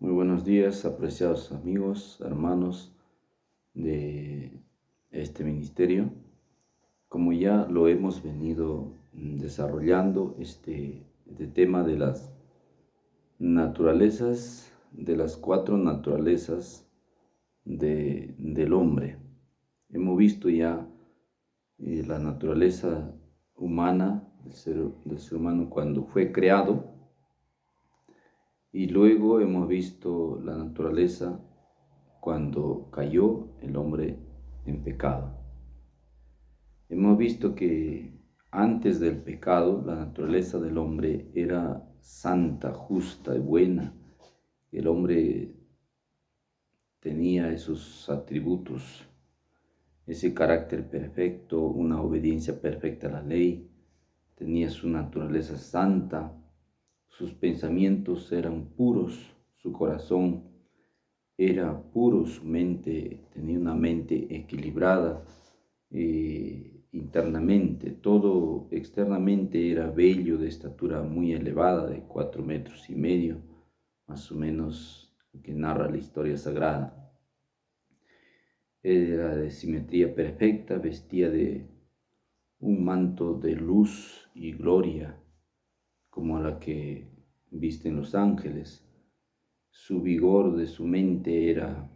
Muy buenos días, apreciados amigos, hermanos de este ministerio. Como ya lo hemos venido desarrollando, este tema de las naturalezas, de las cuatro naturalezas del hombre. Hemos visto ya la naturaleza humana, del ser humano cuando fue creado, y luego hemos visto la naturaleza cuando cayó el hombre en pecado. Hemos visto que antes del pecado la naturaleza del hombre era santa, justa y buena. El hombre tenía esos atributos, ese carácter perfecto, una obediencia perfecta a la ley, tenía su naturaleza santa, sus pensamientos eran puros, su corazón era puro, su mente tenía una mente equilibrada internamente, todo externamente era bello, de estatura muy elevada, de 4,5 metros, más o menos, que narra la historia sagrada. Era de simetría perfecta, vestía de un manto de luz y gloria, como la que visten los ángeles. Su vigor de su mente era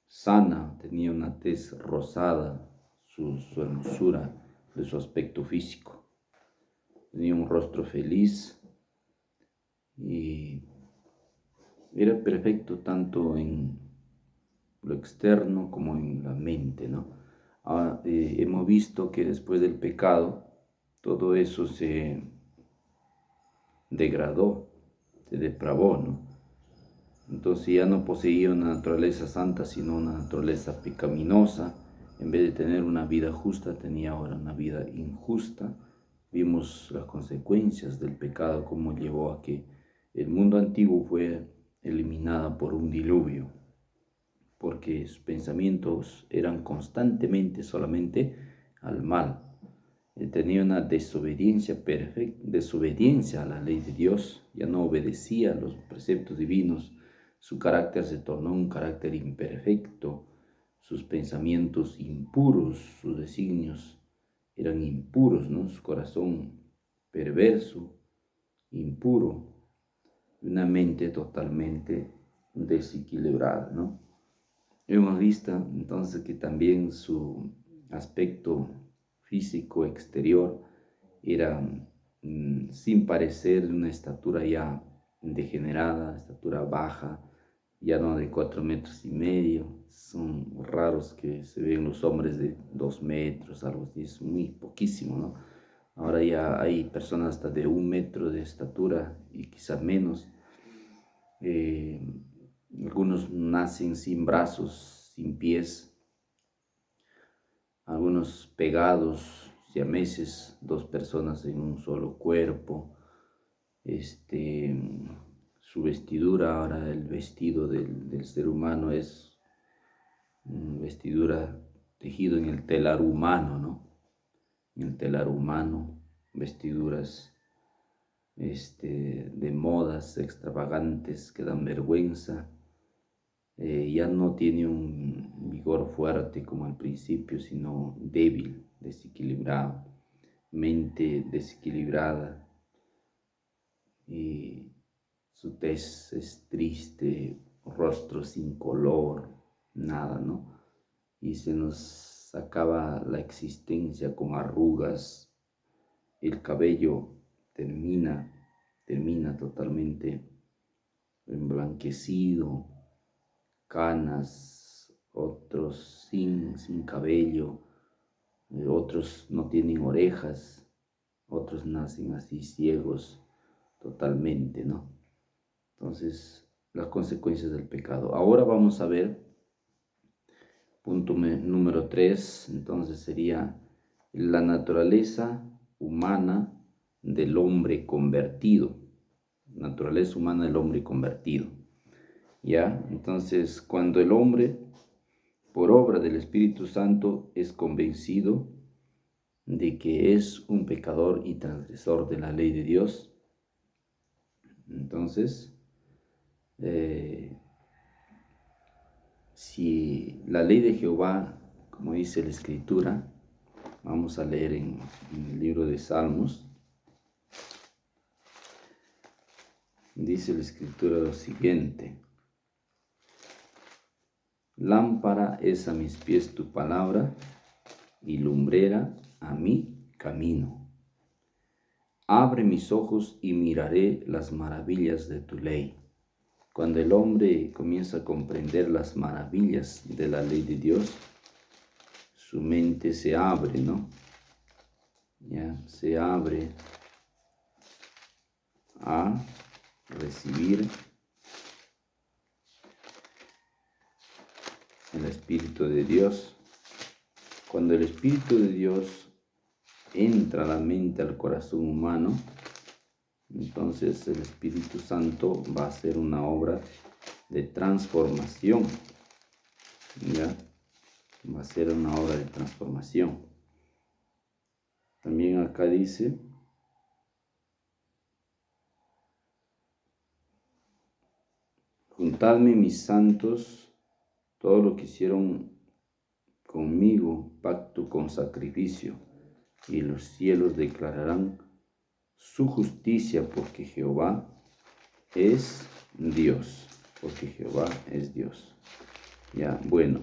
sana, tenía una tez rosada, su hermosura de su aspecto físico. Tenía un rostro feliz y era perfecto tanto en lo externo como en la mente, ¿no? Hemos visto que después del pecado todo eso se degradó, se depravó, ¿no? Entonces ya no poseía una naturaleza santa, sino una naturaleza pecaminosa. En vez de tener una vida justa, tenía ahora una vida injusta. Vimos las consecuencias del pecado, cómo llevó a que el mundo antiguo fue eliminado por un diluvio, porque sus pensamientos eran constantemente solamente al mal. Tenía una desobediencia perfecta, desobediencia a la ley de Dios, ya no obedecía a los preceptos divinos, su carácter se tornó un carácter imperfecto, sus pensamientos impuros, sus designios eran impuros, ¿no? Su corazón perverso, impuro, una mente totalmente desequilibrada, ¿no? Hemos visto entonces que también su aspecto físico exterior era sin parecer de una estatura ya degenerada, estatura baja, ya no de 4,5 metros. Son raros que se ven los hombres de 2 metros, algo así, es muy poquísimo, ¿no? Ahora ya hay personas hasta de 1 metro de estatura y quizá menos. Eh, Algunos nacen sin brazos, sin pies, algunos pegados, siameses, dos personas en un solo cuerpo. Su vestidura, ahora el vestido del ser humano es vestidura tejido en el telar humano, ¿no? En el telar humano, vestiduras de modas extravagantes que dan vergüenza. Ya no tiene un vigor fuerte como al principio, sino débil, desequilibrado, mente desequilibrada, y su tez es triste, rostro sin color, nada, ¿no? Y se nos acaba la existencia con arrugas, el cabello termina totalmente emblanquecido, canas, otros sin cabello, otros no tienen orejas, otros nacen así ciegos totalmente, ¿no? Entonces, las consecuencias del pecado. Ahora vamos a ver punto número 3, entonces sería la naturaleza humana del hombre convertido. Naturaleza humana del hombre convertido. ¿Ya? Entonces, cuando el hombre, por obra del Espíritu Santo, es convencido de que es un pecador y transgresor de la ley de Dios, entonces Si la ley de Jehová, como dice la Escritura, vamos a leer en el libro de Salmos, dice la Escritura lo siguiente: lámpara es a mis pies tu palabra y lumbrera a mi camino. Abre mis ojos y miraré las maravillas de tu ley. Cuando el hombre comienza a comprender las maravillas de la ley de Dios, su mente se abre, ¿no? Ya se abre a recibir el Espíritu de Dios. Cuando el Espíritu de Dios entra a la mente, al corazón humano, entonces el Espíritu Santo va a hacer una obra de transformación, ¿ya? Va a ser una obra de transformación. También acá dice: juntadme mis santos, todo lo que hicieron conmigo, pacto con sacrificio, y los cielos declararán su justicia, porque Jehová es Dios, porque Jehová es Dios. Ya, bueno,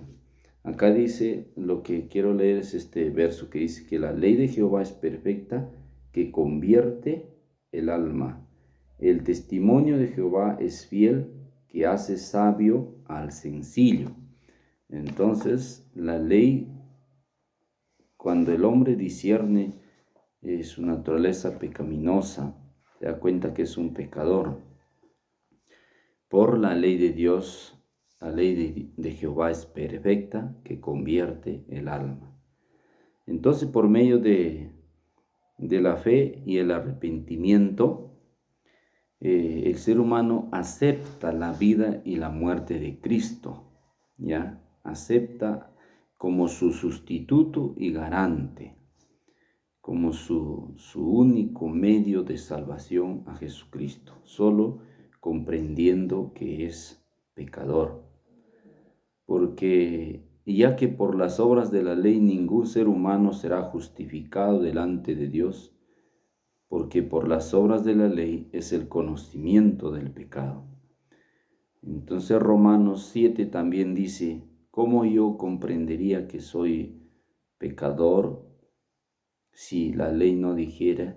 acá dice, lo que quiero leer es este verso que dice que la ley de Jehová es perfecta, que convierte el alma. El testimonio de Jehová es fiel, que hace sabio al sencillo. Entonces, la ley, cuando el hombre discierne su naturaleza pecaminosa, se da cuenta que es un pecador. Por la ley de Dios, la ley de Jehová es perfecta, que convierte el alma. Entonces, por medio de la fe y el arrepentimiento, el ser humano acepta la vida y la muerte de Cristo, ¿ya? Acepta como su sustituto y garante, como su único medio de salvación a Jesucristo, solo comprendiendo que es pecador. Porque ya que por las obras de la ley ningún ser humano será justificado delante de Dios, porque por las obras de la ley es el conocimiento del pecado. Entonces Romanos 7 también dice: ¿cómo yo comprendería que soy pecador si la ley no dijera: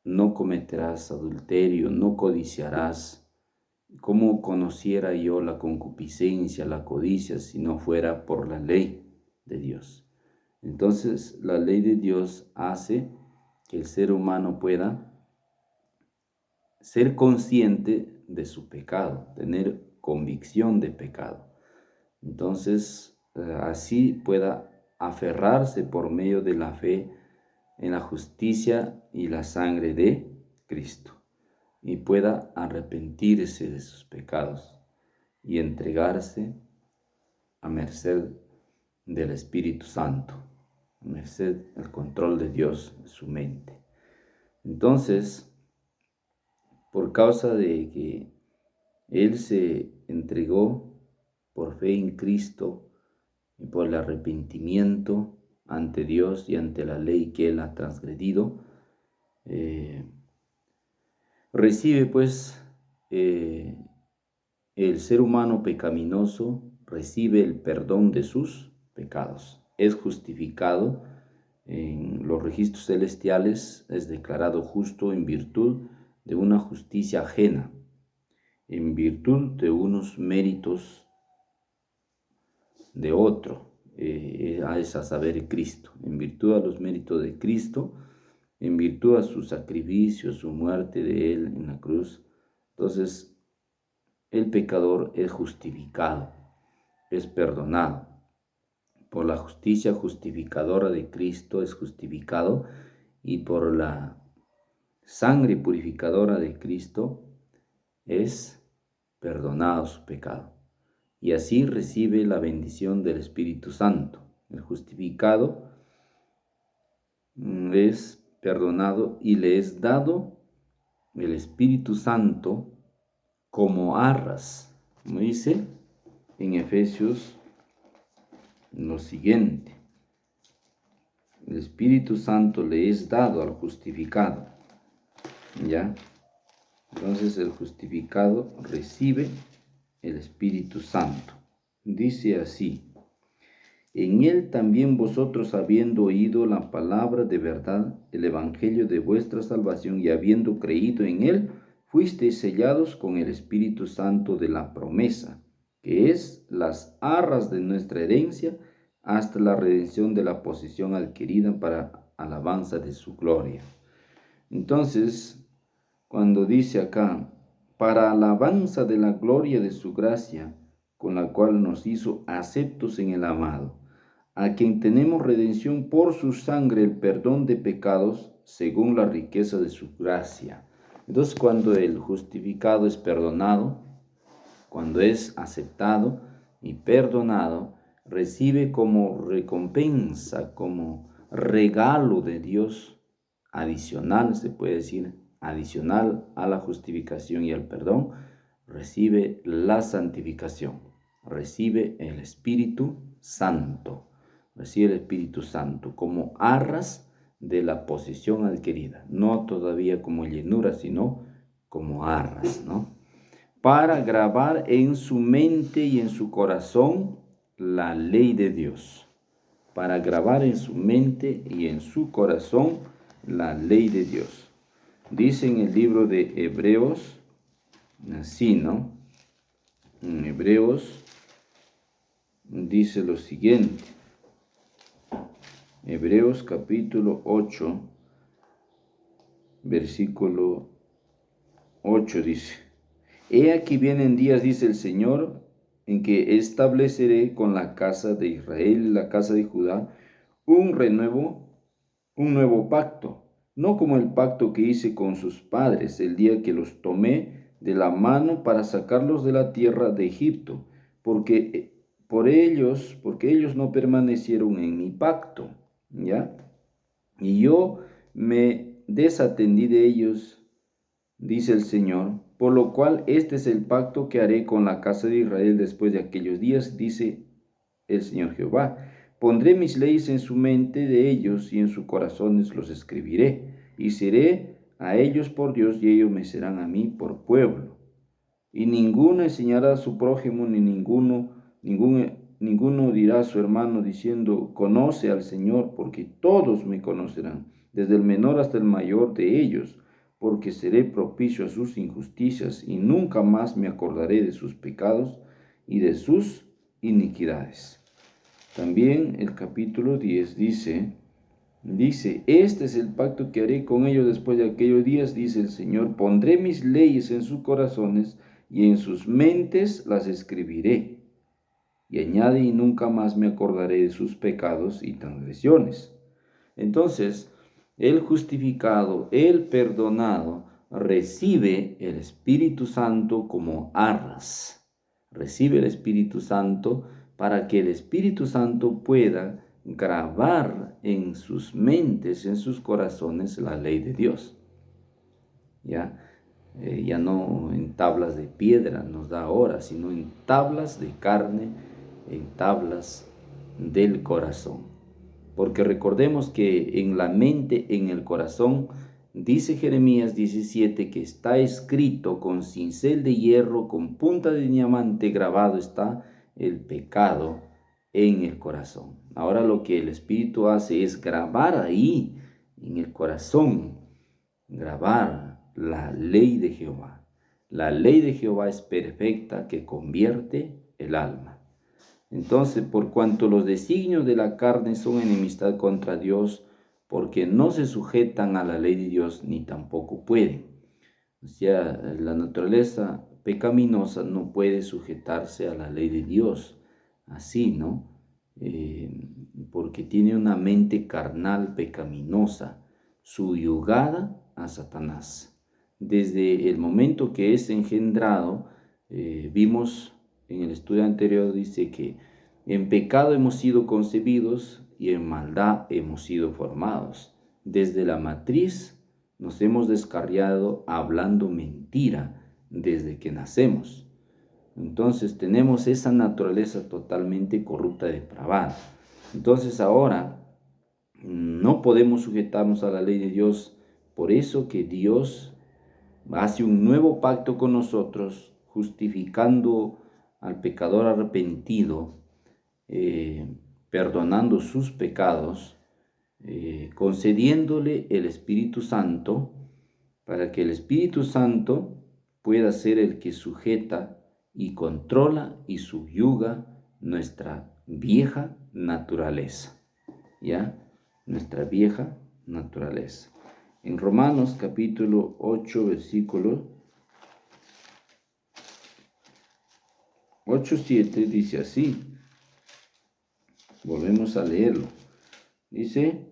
no cometerás adulterio, no codiciarás? ¿Cómo conociera yo la concupiscencia, la codicia, si no fuera por la ley de Dios? Entonces, la ley de Dios hace que el ser humano pueda ser consciente de su pecado, tener convicción de pecado. Entonces, así pueda aferrarse por medio de la fe en la justicia y la sangre de Cristo, y pueda arrepentirse de sus pecados y entregarse a merced del Espíritu Santo, a merced del control de Dios en su mente. Entonces, por causa de que Él se entregó por fe en Cristo y por el arrepentimiento ante Dios y ante la ley que Él ha transgredido, recibe pues el ser humano pecaminoso, recibe el perdón de sus pecados, es justificado en los registros celestiales, es declarado justo en virtud de una justicia ajena, en virtud de unos méritos de otro, es a saber Cristo, en virtud a los méritos de Cristo, en virtud a su sacrificio, su muerte de Él en la cruz. Entonces, el pecador es justificado, es perdonado. Por la justicia justificadora de Cristo es justificado, y por la sangre purificadora de Cristo es perdonado su pecado. Y así recibe la bendición del Espíritu Santo. El justificado es perdonado y le es dado el Espíritu Santo como arras, como dice en Efesios lo siguiente: el Espíritu Santo le es dado al justificado, ¿ya? Entonces el justificado recibe el Espíritu Santo. Dice así: en él también vosotros, habiendo oído la palabra de verdad, el evangelio de vuestra salvación, y habiendo creído en él, fuisteis sellados con el Espíritu Santo de la promesa, que es las arras de nuestra herencia, hasta la redención de la posesión adquirida para alabanza de su gloria. Entonces, cuando dice acá, para alabanza de la gloria de su gracia, con la cual nos hizo aceptos en el amado, a quien tenemos redención por su sangre, el perdón de pecados, según la riqueza de su gracia. Entonces, cuando el justificado es perdonado, cuando es aceptado y perdonado, recibe como recompensa, como regalo de Dios adicional, se puede decir, adicional a la justificación y al perdón, recibe la santificación, recibe el Espíritu Santo, recibe el Espíritu Santo como arras de la posesión adquirida, no todavía como llenura, sino como arras, ¿no? Para grabar en su mente y en su corazón la ley de Dios, para grabar en su mente y en su corazón la ley de Dios. Dice en el libro de Hebreos, así, ¿no? En Hebreos dice lo siguiente. Hebreos capítulo 8, versículo 8 dice: he aquí vienen días, dice el Señor, en que estableceré con la casa de Israel y la casa de Judá un nuevo pacto, no como el pacto que hice con sus padres el día que los tomé de la mano para sacarlos de la tierra de Egipto, porque ellos no permanecieron en mi pacto, ¿ya? Y yo me desatendí de ellos, dice el Señor, por lo cual este es el pacto que haré con la casa de Israel después de aquellos días, dice el Señor Jehová. Pondré mis leyes en su mente de ellos, y en sus corazones los escribiré, y seré a ellos por Dios, y ellos me serán a mí por pueblo. Y ninguno enseñará a su prójimo, ni ninguno dirá a su hermano diciendo, conoce al Señor, porque todos me conocerán, desde el menor hasta el mayor de ellos, porque seré propicio a sus injusticias, y nunca más me acordaré de sus pecados y de sus iniquidades. También el capítulo 10 dice, este es el pacto que haré con ellos después de aquellos días, dice el Señor, pondré mis leyes en sus corazones y en sus mentes las escribiré. Y añade, y nunca más me acordaré de sus pecados y transgresiones. Entonces, el justificado, el perdonado, recibe el Espíritu Santo como arras. Recibe el Espíritu Santo para que el Espíritu Santo pueda grabar en sus mentes, en sus corazones, la ley de Dios. Ya no en tablas de piedra nos da ahora, sino en tablas de carne, en tablas del corazón. Porque recordemos que en la mente, en el corazón, dice Jeremías 17, que está escrito con cincel de hierro, con punta de diamante grabado está el pecado en el corazón. Ahora lo que el Espíritu hace es grabar ahí, en el corazón, grabar la ley de Jehová. La ley de Jehová es perfecta, que convierte el alma. Entonces, por cuanto los designios de la carne son enemistad contra Dios, porque no se sujetan a la ley de Dios, ni tampoco pueden. O sea, la naturaleza pecaminosa no puede sujetarse a la ley de Dios, así, ¿no? Porque tiene una mente carnal pecaminosa, subyugada a Satanás. Desde el momento que es engendrado, vimos en el estudio anterior, dice que en pecado hemos sido concebidos y en maldad hemos sido formados. Desde la matriz nos hemos descarriado hablando mentira, desde que nacemos. Entonces tenemos esa naturaleza totalmente corrupta, depravada. Entonces ahora no podemos sujetarnos a la ley de Dios. Por eso que Dios hace un nuevo pacto con nosotros, justificando al pecador arrepentido, perdonando sus pecados, concediéndole el Espíritu Santo, para que el Espíritu Santo pueda ser el que sujeta y controla y subyuga nuestra vieja naturaleza, ¿ya? Nuestra vieja naturaleza. En Romanos capítulo 8, versículo 8-7 dice así. Volvemos a leerlo. Dice: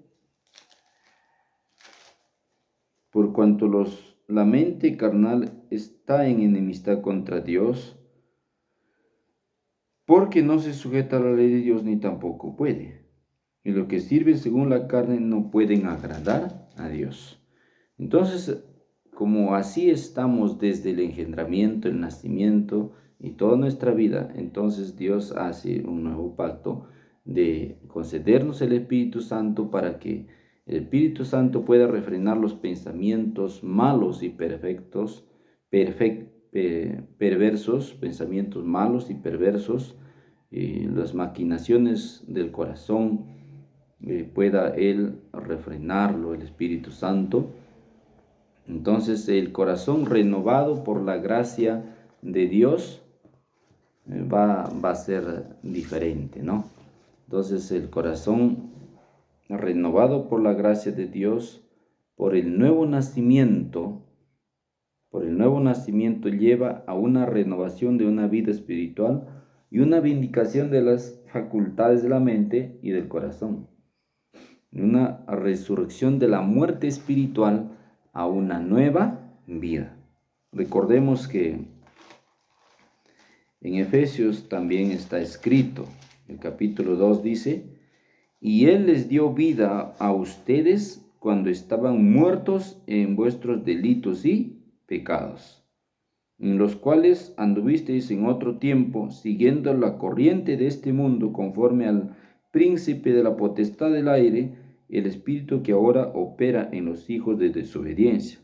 por cuanto la mente carnal está en enemistad contra Dios, porque no se sujeta a la ley de Dios ni tampoco puede. Y lo que sirve según la carne no pueden agradar a Dios. Entonces, como así estamos desde el engendramiento, el nacimiento y toda nuestra vida, entonces Dios hace un nuevo pacto de concedernos el Espíritu Santo para que el Espíritu Santo pueda refrenar los pensamientos malos y perversos, pensamientos malos y perversos, las maquinaciones del corazón, pueda Él refrenarlo, el Espíritu Santo. Entonces el corazón renovado por la gracia de Dios va a ser diferente, ¿no? Entonces el corazón renovado por la gracia de Dios, por el nuevo nacimiento lleva a una renovación de una vida espiritual y una vindicación de las facultades de la mente y del corazón. Una resurrección de la muerte espiritual a una nueva vida. Recordemos que en Efesios también está escrito, el capítulo 2 dice: y Él les dio vida a ustedes cuando estaban muertos en vuestros delitos y pecados, en los cuales anduvisteis en otro tiempo, siguiendo la corriente de este mundo, conforme al príncipe de la potestad del aire, el espíritu que ahora opera en los hijos de desobediencia,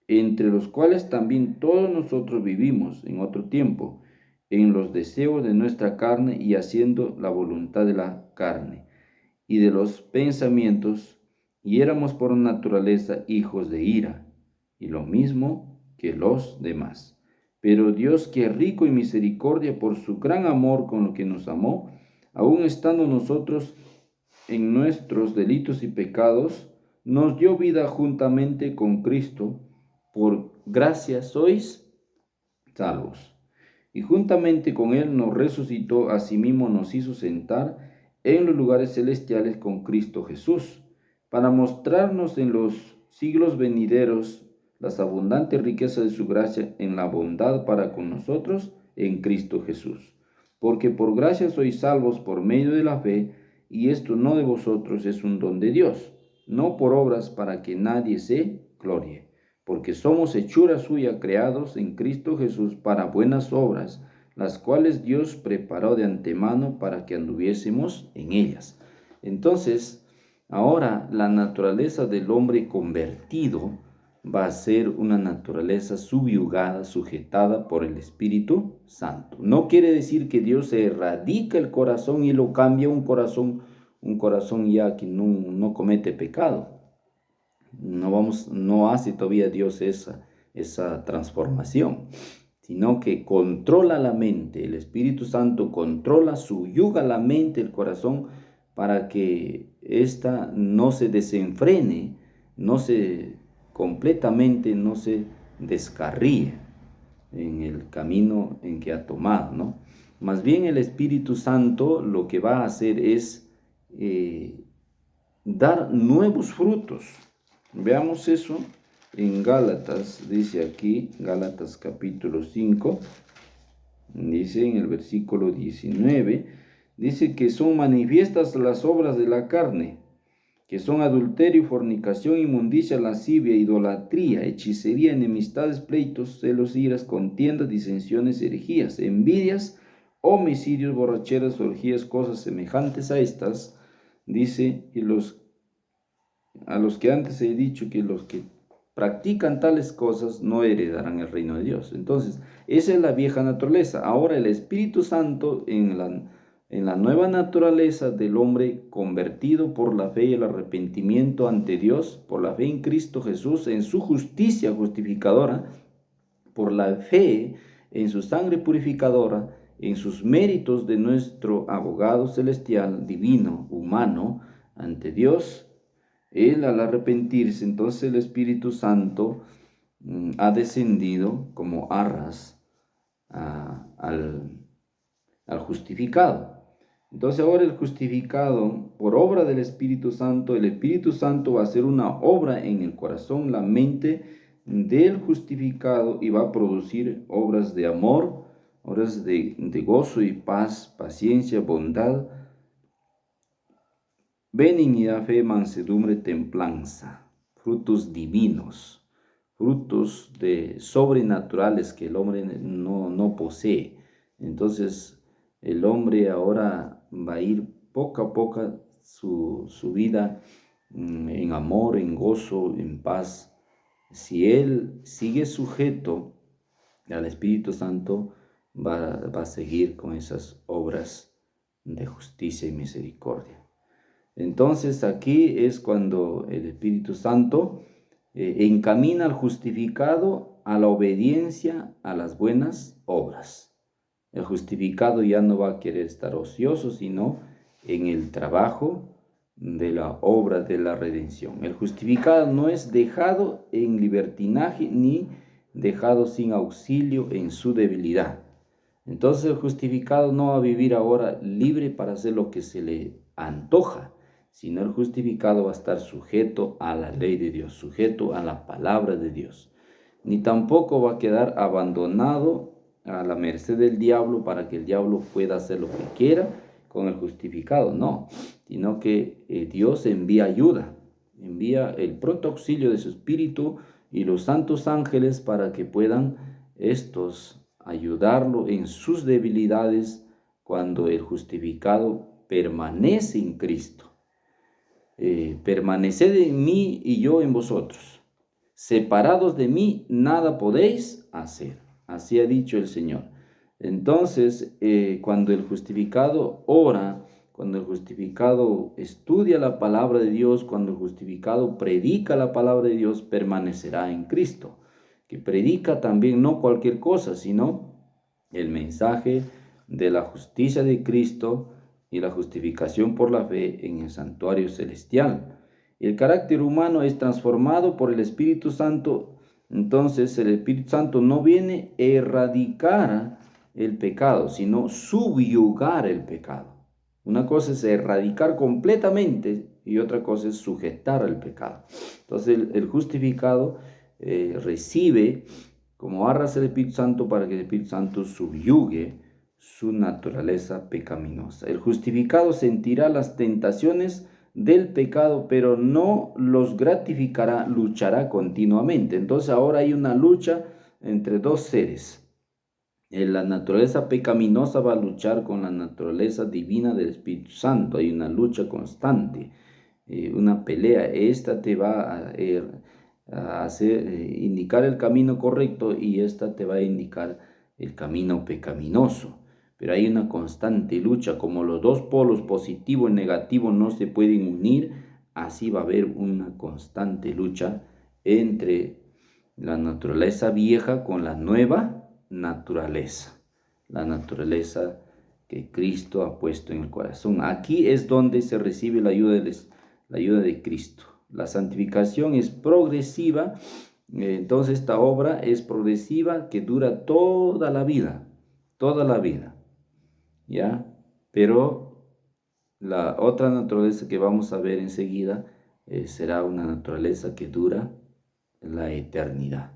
entre los cuales también todos nosotros vivimos en otro tiempo, en los deseos de nuestra carne y haciendo la voluntad de la carne y de los pensamientos, y éramos por naturaleza hijos de ira, y lo mismo que los demás. Pero Dios, que es rico en misericordia por su gran amor con lo que nos amó, aun estando nosotros en nuestros delitos y pecados, nos dio vida juntamente con Cristo. Por gracia sois salvos. Y juntamente con Él nos resucitó, asimismo nos hizo sentar en los lugares celestiales con Cristo Jesús, para mostrarnos en los siglos venideros las abundantes riquezas de su gracia en la bondad para con nosotros en Cristo Jesús. Porque por gracia sois salvos por medio de la fe, y esto no de vosotros, es un don de Dios, no por obras, para que nadie se glorie. Porque somos hechura suya, creados en Cristo Jesús para buenas obras, las cuales Dios preparó de antemano para que anduviésemos en ellas. Entonces, ahora la naturaleza del hombre convertido va a ser una naturaleza subyugada, sujetada por el Espíritu Santo. No quiere decir que Dios se erradica el corazón y lo cambia un corazón ya que no comete pecado. No hace todavía Dios esa transformación, sino que controla la mente. El Espíritu Santo controla, subyuga la mente, el corazón, para que ésta no se desenfrene, completamente no se descarríe en el camino en que ha tomado, ¿no? Más bien el Espíritu Santo lo que va a hacer es dar nuevos frutos. Veamos eso en Gálatas, dice aquí, Gálatas capítulo 5, dice en el versículo 19, dice que son manifiestas las obras de la carne, que son adulterio, fornicación, inmundicia, lascivia, idolatría, hechicería, enemistades, pleitos, celos, iras, contiendas, disensiones, herejías, envidias, homicidios, borracheras, orgías, cosas semejantes a estas, dice, a los que antes he dicho que los que practican tales cosas no heredarán el reino de Dios. Entonces, esa es la vieja naturaleza. Ahora el Espíritu Santo en la nueva naturaleza del hombre convertido por la fe y el arrepentimiento ante Dios, por la fe en Cristo Jesús, en su justicia justificadora, por la fe en su sangre purificadora, en sus méritos de nuestro abogado celestial, divino, humano, ante Dios. Él al arrepentirse, entonces el Espíritu Santo ha descendido como arras al justificado. Entonces ahora el justificado, por obra del Espíritu Santo, el Espíritu Santo va a hacer una obra en el corazón, la mente del justificado, y va a producir obras de amor, obras de gozo y paz, paciencia, bondad, benignidad, fe, mansedumbre, templanza, frutos divinos, frutos sobrenaturales que el hombre no posee. Entonces el hombre ahora va a ir poco a poco su vida en amor, en gozo, en paz. Si él sigue sujeto al Espíritu Santo, va a seguir con esas obras de justicia y misericordia. Entonces aquí es cuando el Espíritu Santo encamina al justificado a la obediencia a las buenas obras. El justificado ya no va a querer estar ocioso, sino en el trabajo de la obra de la redención. El justificado no es dejado en libertinaje ni dejado sin auxilio en su debilidad. Entonces el justificado no va a vivir ahora libre para hacer lo que se le antoja, sino el justificado va a estar sujeto a la ley de Dios, sujeto a la palabra de Dios. Ni tampoco va a quedar abandonado a la merced del diablo para que el diablo pueda hacer lo que quiera con el justificado, no, sino que Dios envía ayuda, envía el pronto auxilio de su Espíritu y los santos ángeles para que puedan estos ayudarlo en sus debilidades cuando el justificado permanece en Cristo. Permaneced en mí y yo en vosotros. Separados de mí, nada podéis hacer. Así ha dicho el Señor. Entonces, cuando el justificado ora, cuando el justificado estudia la palabra de Dios, cuando el justificado predica la palabra de Dios, permanecerá en Cristo. Que predica también no cualquier cosa, sino el mensaje de la justicia de Cristo y la justificación por la fe en el santuario celestial. El carácter humano es transformado por el Espíritu Santo. Entonces el Espíritu Santo no viene a erradicar el pecado, sino subyugar el pecado. Una cosa es erradicar completamente y otra cosa es sujetar al pecado. Entonces el justificado recibe como arras el Espíritu Santo para que el Espíritu Santo subyugue su naturaleza pecaminosa. El justificado sentirá las tentaciones del pecado, pero no los gratificará, luchará continuamente. Entonces ahora hay una lucha entre dos seres. La naturaleza pecaminosa va a luchar con la naturaleza divina del Espíritu Santo. Hay una lucha constante, una pelea. Esta te va a hacer indicar el camino correcto y esta te va a indicar el camino pecaminoso. Pero hay una constante lucha. Como los dos polos, positivo y negativo, no se pueden unir, así va a haber una constante lucha entre la naturaleza vieja con la nueva naturaleza. La naturaleza que Cristo ha puesto en el corazón. Aquí es donde se recibe la ayuda de Cristo. La santificación es progresiva. Entonces esta obra es progresiva que dura toda la vida. Toda la vida. ¿Ya? Pero la otra naturaleza que vamos a ver enseguida será una naturaleza que dura la eternidad.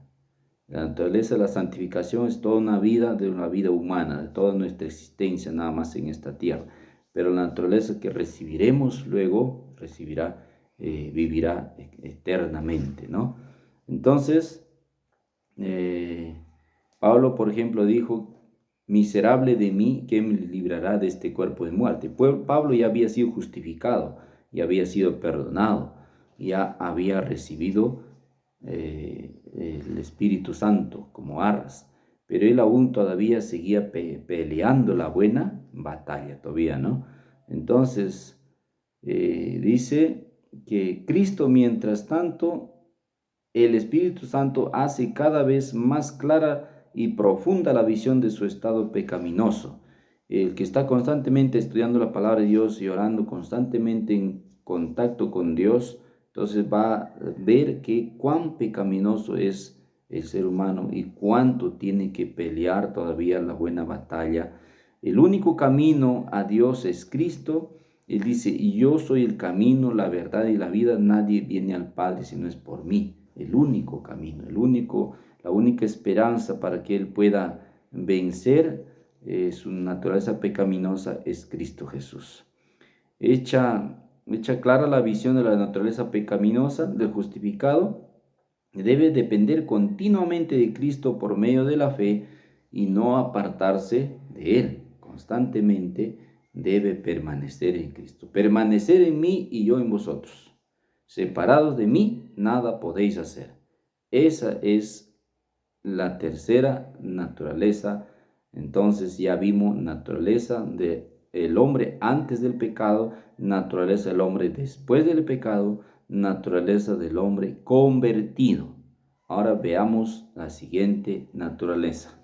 La naturaleza de la santificación es toda una vida humana, de toda nuestra existencia nada más en esta tierra. Pero la naturaleza que recibiremos luego recibirá vivirá eternamente, ¿no? Entonces, Pablo, por ejemplo, dijo: miserable de mí, ¿quién me librará de este cuerpo de muerte? Pues Pablo ya había sido justificado, ya había sido perdonado, ya había recibido el Espíritu Santo como arras, pero él aún todavía seguía peleando la buena batalla, todavía, ¿no? Entonces, dice que Cristo, mientras tanto, el Espíritu Santo hace cada vez más clara y profunda la visión de su estado pecaminoso. El que está constantemente estudiando la palabra de Dios y orando constantemente en contacto con Dios, entonces va a ver que cuán pecaminoso es el ser humano y cuánto tiene que pelear todavía la buena batalla. El único camino a Dios es Cristo. Él dice: y yo soy el camino, la verdad y la vida, nadie viene al Padre si no es por mí. El único camino, la única esperanza para que Él pueda vencer su naturaleza pecaminosa es Cristo Jesús. Hecha clara la visión de la naturaleza pecaminosa del justificado, debe depender continuamente de Cristo por medio de la fe y no apartarse de Él. Constantemente debe permanecer en Cristo. Permanecer en mí y yo en vosotros. Separados de mí, nada podéis hacer. Esa es la tercera naturaleza. Entonces ya vimos naturaleza del hombre antes del pecado, naturaleza del hombre después del pecado, naturaleza del hombre convertido. Ahora veamos la siguiente naturaleza.